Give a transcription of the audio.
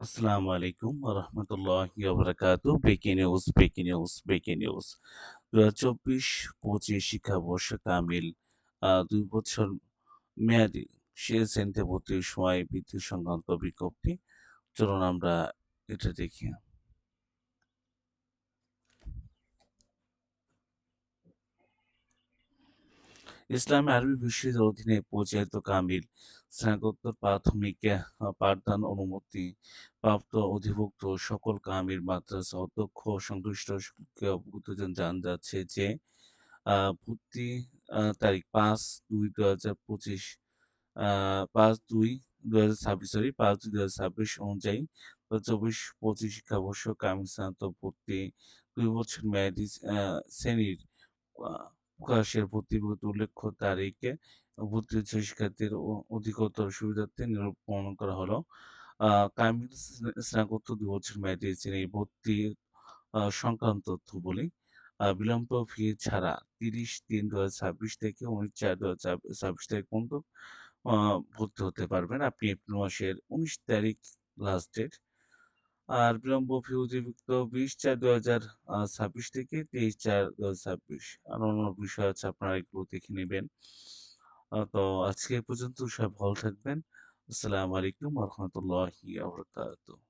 আসসালামু আলাইকুম ওয়া রাহমাতুল্লাহি ওয়া বারাকাতুহু। Breaking news. ২০২৪-২৫ শিক্ষাবর্ষ কামিল ২ বছর মেয়াদি শেষ শ্রেণীতে ভর্তির সময় বৃদ্ধি সংক্রান্ত বিজ্ঞপ্তি। চলুন আমরা এটা দেখি। ইসলামী আরবি বিশ্ববিদ্যালয়ের অধীনে পরিচালিত কামিল স্নাতকোত্তর প্রাথমিক পাঠদান অনুমতি প্রাপ্ত অধিভুক্ত সকল কামিল মাদ্রাসা অধ্যক্ষ সংশ্লিষ্ট সকলকে অবগত জানানো যাচ্ছে যে ভর্তি তারিখ ৫-২-২০২৫ আ ৫-২-২০২৬ সরি ৫-২-২০২৬ অনুযায়ী ২০২৪-২৫ শিক্ষাবর্ষ কামিল স্নাতক ভর্তি ২ বছর মেয়াদী শ্রেণীর আ প্রকাশের ভর্তি বিজ্ঞপ্তি উল্লেখ্য তারিখে ভর্তি হচ্ছে শিক্ষার্থীর অধিকতর সুবিধার্থে নিয়োগ প্রণয়ন করা হলো। আ কামিল স্নাতকোত্তর ২ বছর মেয়াদী শ্রেণী ভর্তি সংক্রান্ত তথ্য বলি। বিলম্ব ফি ছাড়া ৩০-৩-২০২৬ থেকে ১৯-৪-২০২৬ তারিখ পর্যন্ত আ ভর্তি হতে পারবেন। আপনি এপ্রিল মাসের ১৯ তারিখ লাস্ট ডেট। আর বিলম্ব ফি অতিরিক্ত ২০-৪-২০২৬ থেকে ২৩-৪-২০২৬ আর অন্যান্য বিষয় আছে আপনারা এগুলো দেখে নিবেন। তো আজকে এ পর্যন্ত সবাই ভালো থাকবেন। আসসালামু আলাইকুম ওয়া রাহমাতুল্লাহি ওয়া বারাকাতুহু।